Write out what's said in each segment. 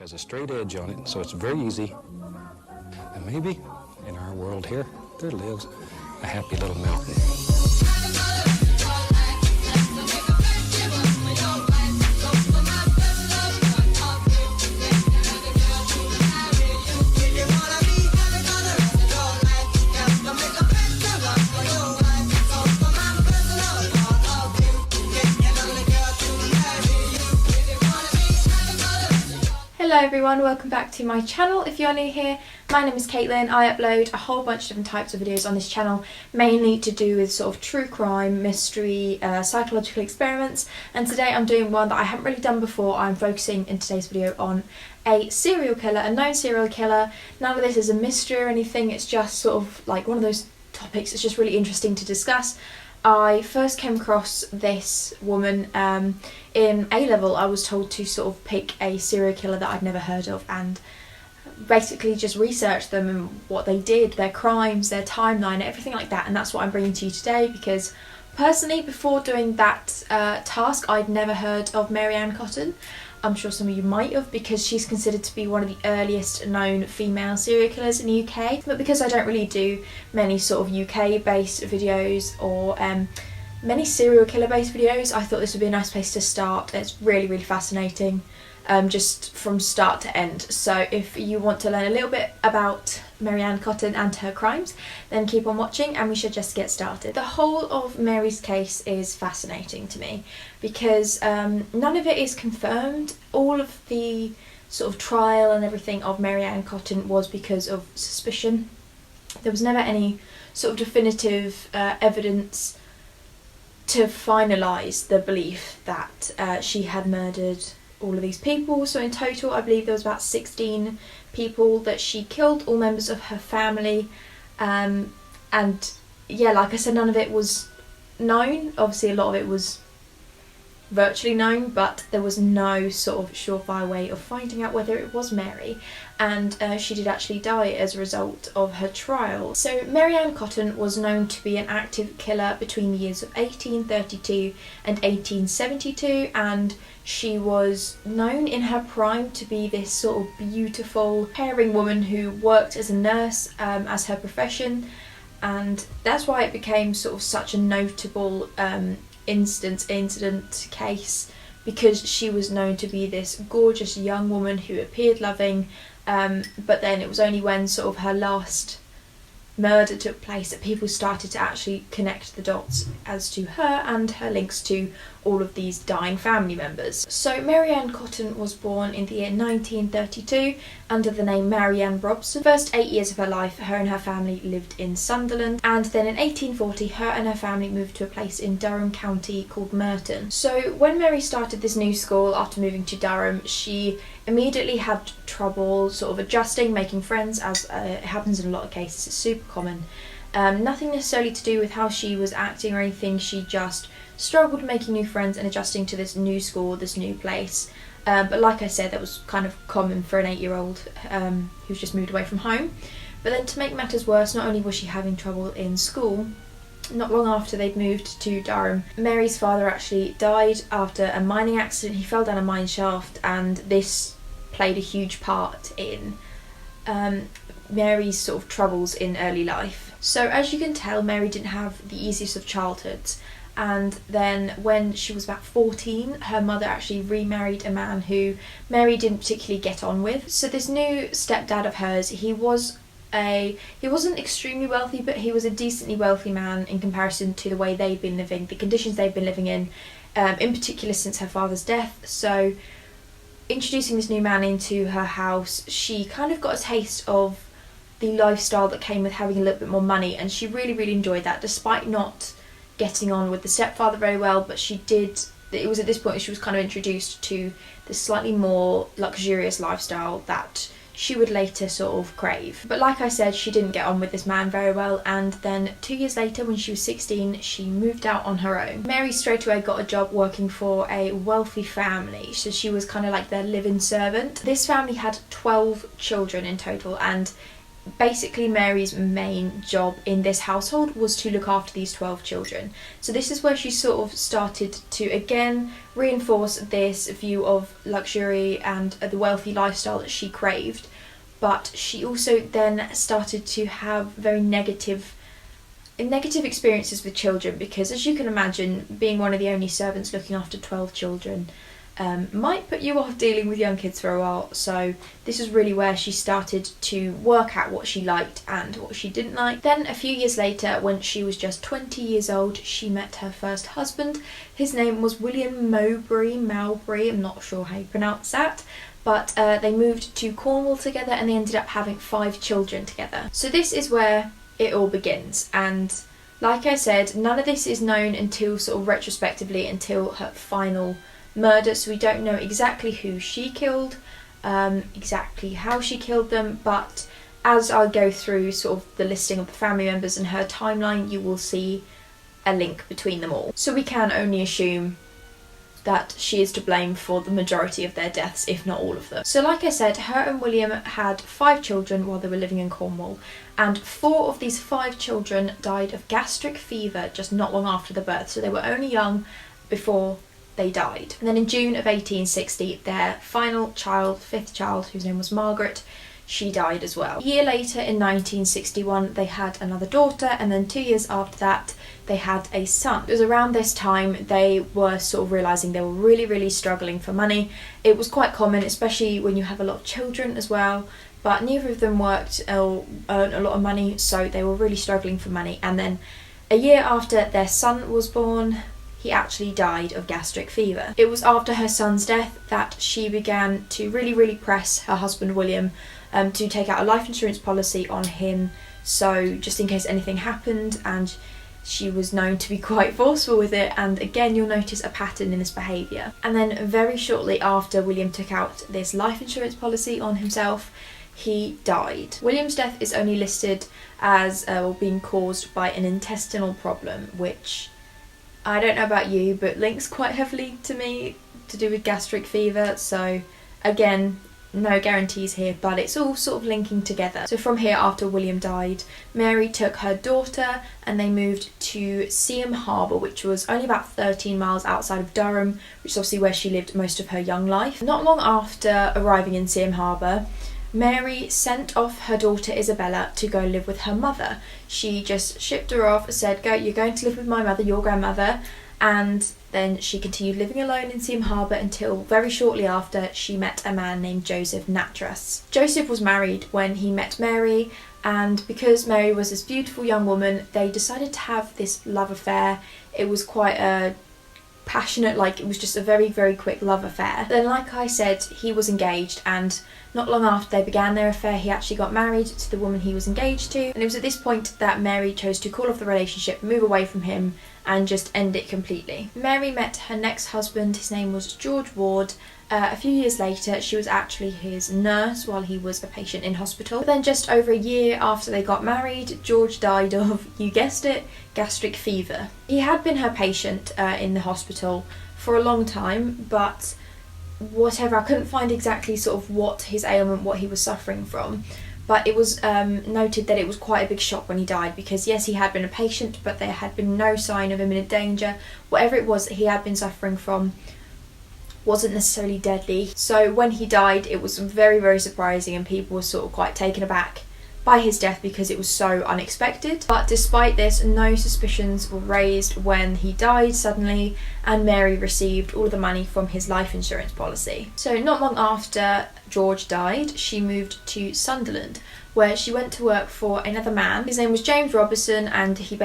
has a straight edge on it, so it's very easy. And maybe in our world here, there lives a happy little mountain. Hello everyone, welcome back to my channel. If you're new here, my name is Caitlin. I upload a whole bunch of different types of videos on this channel, mainly to do with sort of true crime, mystery, psychological experiments, and today I'm doing one that I haven't really done before. I'm focusing in today's video on a serial killer, a known serial killer. None of this is a mystery or anything, it's just sort of like one of those topics it's just really interesting to discuss. I first came across this woman in A-level. I was told to sort of pick a serial killer that I'd never heard of and basically just research them and what they did, their crimes, their timeline, everything like that, and that's what I'm bringing to you today because personally before doing that task I'd never heard of Mary Ann Cotton. I'm sure some of you might have because she's considered to be one of the earliest known female serial killers in the UK, but because I don't really do many sort of UK based videos or many serial killer based videos, I thought this would be a nice place to start. It's really fascinating just from start to end. So if you want to learn a little bit about Mary Ann Cotton and her crimes, then keep on watching and we should just get started. The whole of Mary's case is fascinating to me because none of it is confirmed. All of the sort of trial and everything of Mary Ann Cotton was because of suspicion. There was never any sort of definitive evidence to finalise the belief that she had murdered all of these people. So in total I believe there was about 16 people that she killed, all members of her family, and yeah, like I said, none of it was known. Obviously a lot of it was virtually known, but there was no sort of surefire way of finding out whether it was Mary, and she did actually die as a result of her trial. So Mary Ann Cotton was known to be an active killer between the years of 1832 and 1872, and she was known in her prime to be this sort of beautiful, caring woman who worked as a nurse as her profession, and that's why it became sort of such a notable incident case, because she was known to be this gorgeous young woman who appeared loving, but then it was only when sort of her last murder took place that people started to actually connect the dots as to her and her links to all of these dying family members. So Mary Ann Cotton was born in the year 1932 under the name Mary Ann Robson. The first 8 years of her life, her and her family lived in Sunderland, and then in 1840 her and her family moved to a place in Durham County called Merton. So when Mary started this new school after moving to Durham, she immediately had trouble sort of adjusting, making friends, as it happens in a lot of cases. It's super common. Nothing necessarily to do with how she was acting or anything, she just struggled making new friends and adjusting to this new school, this new place. But like I said, that was kind of common for an 8-year-old who's just moved away from home. But then to make matters worse, not only was she having trouble in school, not long after they'd moved to Durham, Mary's father actually died after a mining accident. He fell down a mine shaft, and this played a huge part in Mary's sort of troubles in early life. So as you can tell, Mary didn't have the easiest of childhoods, and then when she was about 14, her mother actually remarried a man who Mary didn't particularly get on with. So this new stepdad of hers, he wasn't extremely wealthy, but he was a decently wealthy man in comparison to the way they'd been living, the conditions they'd been living in particular since her father's death. So introducing this new man into her house, she kind of got a taste of the lifestyle that came with having a little bit more money, and she really enjoyed that, despite not getting on with the stepfather very well. But she did, it was at this point she was kind of introduced to this slightly more luxurious lifestyle that she would later sort of crave. But like I said, she didn't get on with this man very well, and then 2 years later, when she was 16, she moved out on her own. Mary straight away got a job working for a wealthy family, so she was kind of like their live-in servant. This family had 12 children in total, and basically Mary's main job in this household was to look after these 12 children. So this is where she sort of started to again reinforce this view of luxury and the wealthy lifestyle that she craved, but she also then started to have very negative experiences with children, because as you can imagine, being one of the only servants looking after 12 children might put you off dealing with young kids for a while. So this is really where she started to work out what she liked and what she didn't like. Then a few years later, when she was just 20 years old, she met her first husband. His name was William Mowbray, I'm not sure how you pronounce that, but they moved to Cornwall together and they ended up having 5 children together. So this is where it all begins, and like I said, none of this is known until sort of retrospectively, until her final murder, so we don't know exactly who she killed, exactly how she killed them, but as I go through sort of the listing of the family members and her timeline, you will see a link between them all. So we can only assume that she is to blame for the majority of their deaths, if not all of them. So like I said, her and William had 5 children while they were living in Cornwall, and 4 of these 5 children died of gastric fever just not long after the birth, so they were only young before they died. And then in June of 1860, their final child, 5th child, whose name was Margaret, she died as well. A year later, in 1961, they had another daughter, and then 2 years after that, they had a son. It was around this time they were sort of realising they were really struggling for money. It was quite common, especially when you have a lot of children as well, but neither of them worked or earned a lot of money, so they were really struggling for money. And then a year after their son was born, he actually died of gastric fever. It was after her son's death that she began to really press her husband William to take out a life insurance policy on him, so just in case anything happened, and she was known to be quite forceful with it, and again you'll notice a pattern in this behaviour. And then very shortly after William took out this life insurance policy on himself, he died. William's death is only listed as being caused by an intestinal problem, which I don't know about you, but links quite heavily to me to do with gastric fever, so again, no guarantees here, but it's all sort of linking together. So from here, after William died, Mary took her daughter and they moved to Seaham Harbour, which was only about 13 miles outside of Durham, which is obviously where she lived most of her young life. Not long after arriving in Seaham Harbour, Mary sent off her daughter Isabella to go live with her mother. She just shipped her off, said, "Go, you're going to live with my mother, your grandmother," and then she continued living alone in Seaham Harbour until very shortly after she met a man named Joseph Nattrass. Joseph was married when he met Mary, and because Mary was this beautiful young woman, they decided to have this love affair. It was quite a passionate, it was just a very quick love affair. Then, like I said, he was engaged, and not long after they began their affair, he actually got married to the woman he was engaged to, and it was at this point that Mary chose to call off the relationship, move away from him, and just end it completely. Mary met her next husband, his name was George Ward. A few years later, she was actually his nurse while he was a patient in hospital. But then just over a year after they got married, George died of, you guessed it, gastric fever. He had been her patient in the hospital for a long time, but whatever, I couldn't find exactly sort of what his ailment, what he was suffering from. But it was noted that it was quite a big shock when he died, because yes, he had been a patient, but there had been no sign of imminent danger. Whatever it was that he had been suffering from wasn't necessarily deadly. So when he died, it was very surprising, and people were sort of quite taken aback by his death because it was so unexpected. But despite this, no suspicions were raised when he died suddenly, and Mary received all of the money from his life insurance policy. So not long after George died, she moved to Sunderland, where she went to work for another man. His name was James Robertson, and he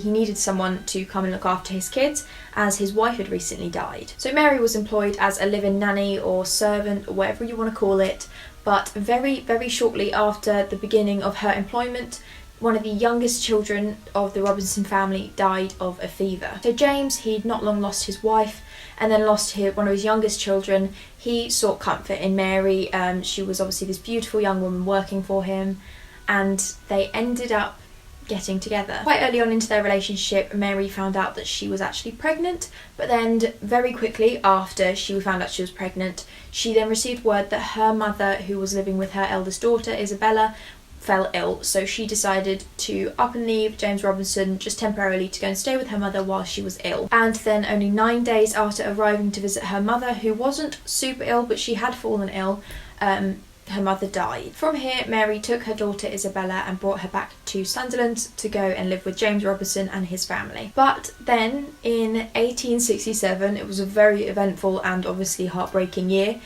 needed someone to come and look after his kids as his wife had recently died. So Mary was employed as a live-in nanny or servant, or whatever you want to call it, but very shortly after the beginning of her employment, one of the youngest children of the Robinson family died of a fever. So James, he'd not long lost his wife and then lost one of his youngest children. He sought comfort in Mary. She was obviously this beautiful young woman working for him, and they ended up getting together. Quite early on into their relationship, Mary found out that she was actually pregnant, but then very quickly after she found out she was pregnant, she then received word that her mother, who was living with her eldest daughter Isabella, fell ill, so she decided to up and leave James Robinson just temporarily to go and stay with her mother while she was ill. And then only 9 days after arriving to visit her mother, who wasn't super ill but she had fallen ill, her mother died. From here, Mary took her daughter Isabella and brought her back to Sunderland to go and live with James Robinson and his family. But then in 1867, it was a very eventful and obviously heartbreaking year,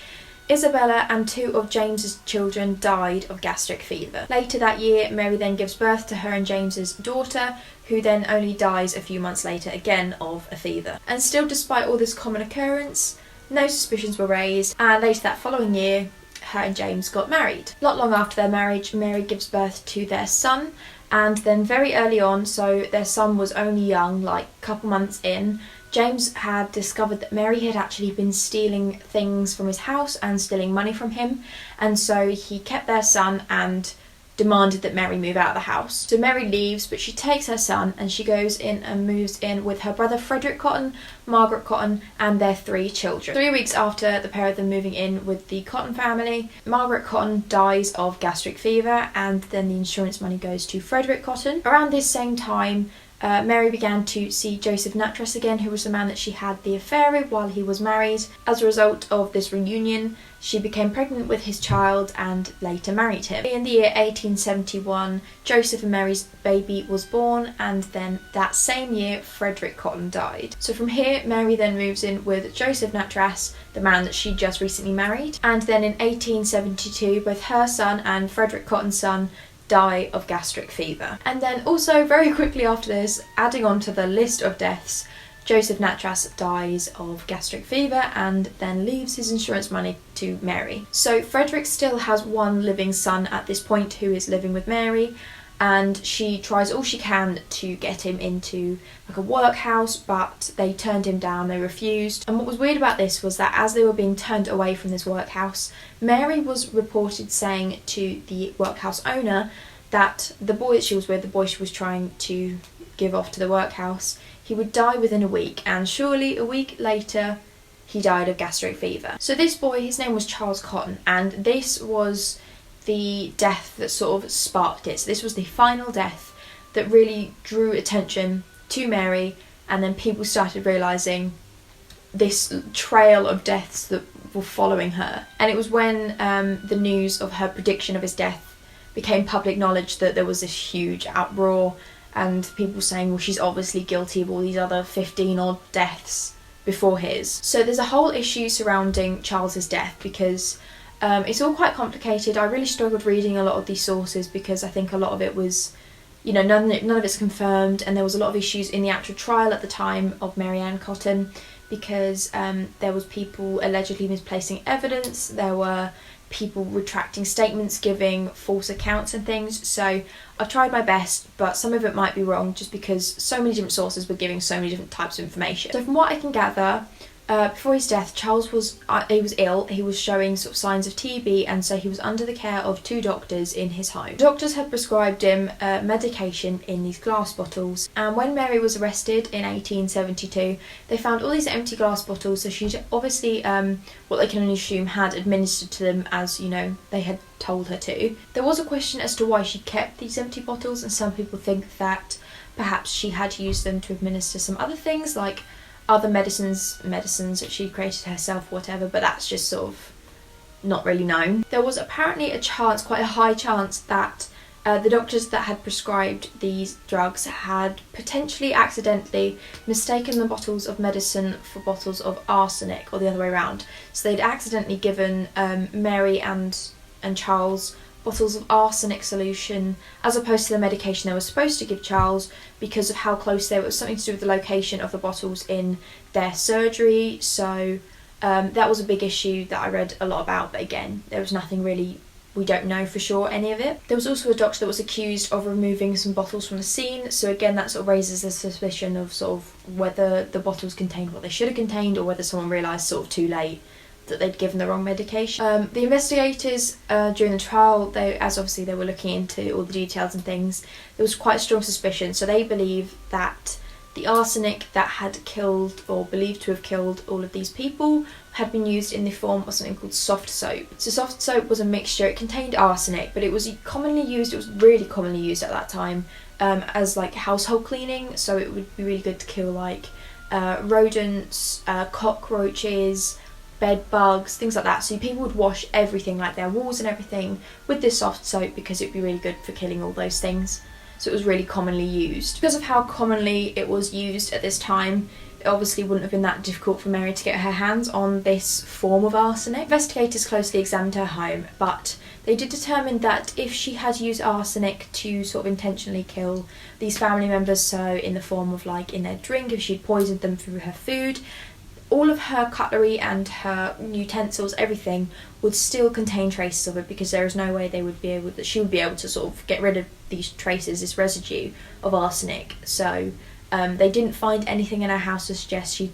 Isabella and 2 of James's children died of gastric fever. Later that year, Mary then gives birth to her and James's daughter, who then only dies a few months later, again of a fever. And still, despite all this common occurrence, no suspicions were raised, and later that following year, her and James got married. Not long after their marriage, Mary gives birth to their son, and then very early on, so their son was only young, like a couple months in, James had discovered that Mary had actually been stealing things from his house and stealing money from him, and so he kept their son and demanded that Mary move out of the house. So Mary leaves, but she takes her son and she goes in and moves in with her brother Frederick Cotton, Margaret Cotton and their 3 children. 3 weeks after the pair of them moving in with the Cotton family, Margaret Cotton dies of gastric fever, and then the insurance money goes to Frederick Cotton. Around this same time, Mary began to see Joseph Nattrass again, who was the man that she had the affair with while he was married. As a result of this reunion, she became pregnant with his child and later married him. In the year 1871, Joseph and Mary's baby was born, and then that same year, Frederick Cotton died. So from here, Mary then moves in with Joseph Nattrass, the man that she just recently married. And then in 1872, both her son and Frederick Cotton's son die of gastric fever. And then also very quickly after this, adding on to the list of deaths, Joseph Nattrass dies of gastric fever and then leaves his insurance money to Mary. So Frederick still has 1 living son at this point who is living with Mary, and she tries all she can to get him into like a workhouse, but they turned him down, they refused. And what was weird about this was that as they were being turned away from this workhouse, Mary was reported saying to the workhouse owner that the boy that she was with, the boy she was trying to give off to the workhouse, he would die within a week, and surely a week later he died of gastric fever. So this boy, his name was Charles Cotton, and this was the death that sort of sparked it. So this was the final death that really drew attention to Mary, and then people started realising this trail of deaths that were following her. And it was when the news of her prediction of his death became public knowledge that there was this huge uproar, and people saying, well, she's obviously guilty of all these other 15 odd deaths before his. So there's a whole issue surrounding Charles's death, because it's all quite complicated. I really struggled reading a lot of these sources because I think a lot of it was, you know, none of it's confirmed, and there was a lot of issues in the actual trial at the time of Mary Ann Cotton, because there was people allegedly misplacing evidence, there were people retracting statements, giving false accounts and things. So I've tried my best, but some of it might be wrong just because so many different sources were giving so many different types of information. So from what I can gather, before his death, Charles was ill. He was showing sort of signs of TB, and so he was under the care of 2 doctors in his home. Doctors had prescribed him medication in these glass bottles, and when Mary was arrested in 1872, they found all these empty glass bottles. So she'd obviously, what they can only assume, had administered to them as, you know, they had told her to. There was a question as to why she kept these empty bottles, and some people think that perhaps she had used them to administer some other things, like other medicines that she created herself, whatever, but that's just sort of not really known. There was apparently a chance, quite a high chance, that the doctors that had prescribed these drugs had potentially accidentally mistaken the bottles of medicine for bottles of arsenic, or the other way around. So they'd accidentally given Mary and Charles bottles of arsenic solution as opposed to the medication they were supposed to give Charles, because of how close they were. It was something to do with the location of the bottles in their surgery. So that was a big issue that I read a lot about, but again, there was nothing really, we don't know for sure any of it. There was also a doctor that was accused of removing some bottles from the scene, so again that sort of raises the suspicion of sort of whether the bottles contained what they should have contained, or whether someone realised sort of too late that they'd given the wrong medication. The investigators during the trial, as obviously they were looking into all the details and things, there was quite a strong suspicion. So they believe that the arsenic that had killed, or believed to have killed, all of these people had been used in the form of something called soft soap. So soft soap was a mixture, it contained arsenic, but it was commonly used, it was really commonly used at that time as like household cleaning, so it would be really good to kill like rodents, cockroaches, bed bugs, things like that. So people would wash everything, like their walls and everything, with this soft soap because it would be really good for killing all those things. So it was really commonly used. Because of how commonly it was used at this time, it obviously wouldn't have been that difficult for Mary to get her hands on this form of arsenic. Investigators closely examined her home, but they did determine that if she had used arsenic to sort of intentionally kill these family members, so in the form of like in their drink, if she'd poisoned them through her food, all of her cutlery and her utensils, everything would still contain traces of it, because there is no way she would be able to sort of get rid of these traces, this residue of arsenic. So they didn't find anything in her house to suggest she,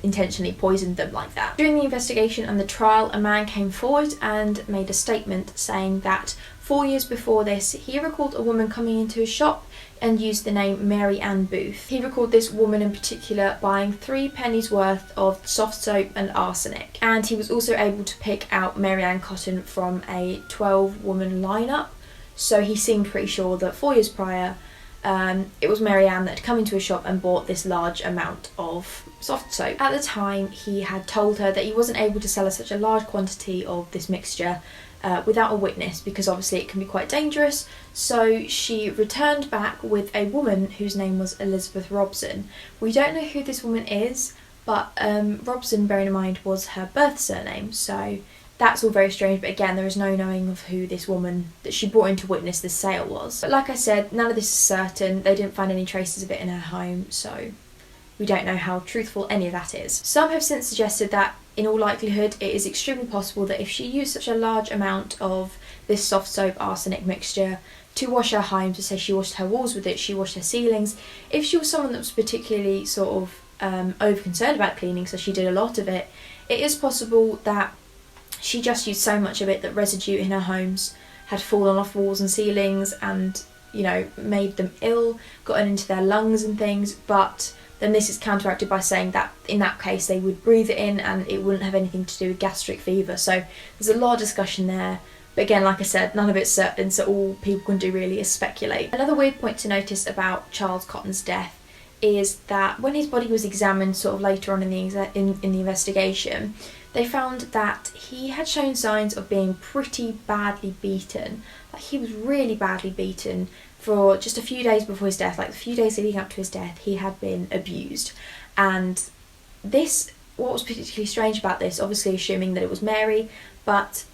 intentionally poisoned them like that. During the investigation and the trial, a man came forward and made a statement saying that 4 years before this, he recalled a woman coming into his shop and used the name Mary Ann Booth. He recalled this woman in particular buying 3 pennies worth of soft soap and arsenic, and he was also able to pick out Mary Ann Cotton from a 12-woman lineup, so he seemed pretty sure that 4 years prior it was Mary Ann that had come into his shop and bought this large amount of soft soap. At the time, he had told her that he wasn't able to sell her such a large quantity of this mixture without a witness, because obviously it can be quite dangerous. So she returned back with a woman whose name was Elizabeth Robson. We don't know who this woman is, but Robson, bearing in mind, was her birth surname, so that's all very strange. But again, there is no knowing of who this woman that she brought in to witness this sale was. But like I said, none of this is certain. They didn't find any traces of it in her home, so we don't know how truthful any of that is. Some have since suggested that in all likelihood it is extremely possible that if she used such a large amount of this soft soap arsenic mixture to wash her home, to say she washed her walls with it, she washed her ceilings, if she was someone that was particularly sort of over concerned about cleaning, so she did a lot of it, it is possible that she just used so much of it that residue in her homes had fallen off walls and ceilings and, made them ill, gotten into their lungs and things. But then this is counteracted by saying that in that case they would breathe it in and it wouldn't have anything to do with gastric fever. So there's a lot of discussion there. But again, like I said, none of it's certain, so all people can do really is speculate. Another weird point to notice about Charles Cotton's death is that when his body was examined sort of later on in the investigation, they found that he had shown signs of being pretty badly beaten. Like, he was really badly beaten for just a few days before his death. Like, the few days leading up to his death, he had been abused. And what was particularly strange about this, obviously assuming that it was Mary, but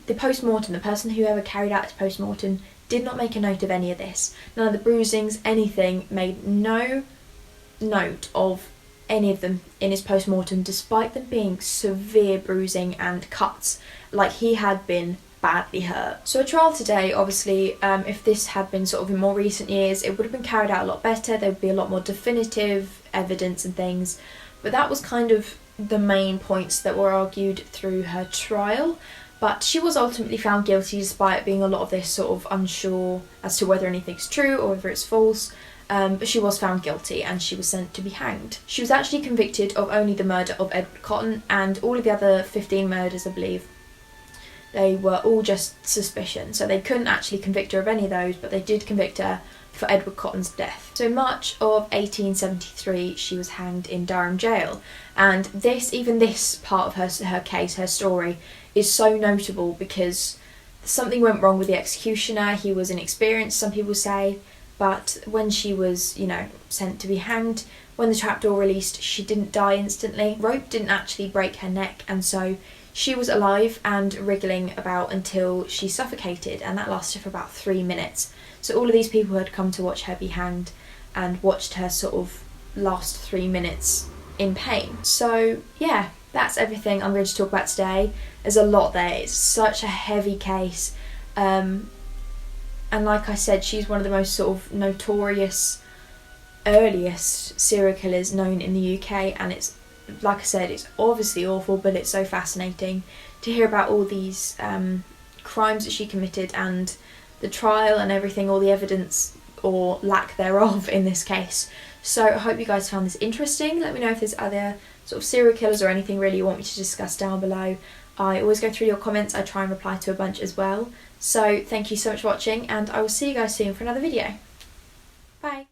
the post-mortem, the person who ever carried out his post-mortem, did not make a note of any of this. None of the bruisings, anything, made no note of any of them in his post-mortem, despite them being severe bruising and cuts, like he had been badly hurt. So a trial today, obviously, if this had been sort of in more recent years, it would have been carried out a lot better. There would be a lot more definitive evidence and things, but that was kind of the main points that were argued through her trial. But she was ultimately found guilty, despite being a lot of this sort of unsure as to whether anything's true or whether it's false. But she was found guilty and she was sent to be hanged. She was actually convicted of only the murder of Edward Cotton, and all of the other 15 murders, I believe, they were all just suspicion. So they couldn't actually convict her of any of those, but they did convict her for Edward Cotton's death. So in March of 1873, she was hanged in Durham jail. And even this part of her case, her story, is so notable because something went wrong with the executioner. He was inexperienced, some people say. But when she was, sent to be hanged, when the trapdoor released, she didn't die instantly. Rope didn't actually break her neck, and so she was alive and wriggling about until she suffocated, and that lasted for about 3 minutes. So all of these people had come to watch her be hanged and watched her sort of last 3 minutes in pain. So yeah, that's everything I'm going to talk about today. There's a lot there. It's such a heavy case. And like I said, she's one of the most sort of notorious, earliest serial killers known in the UK, and it's, like I said, it's obviously awful, but it's so fascinating to hear about all these crimes that she committed and the trial and everything, all the evidence or lack thereof in this case. So I hope you guys found this interesting. Let me know if there's other sort of serial killers or anything really you want me to discuss down below. I always go through your comments, I try and reply to a bunch as well. So thank you so much for watching, and I will see you guys soon for another video. Bye!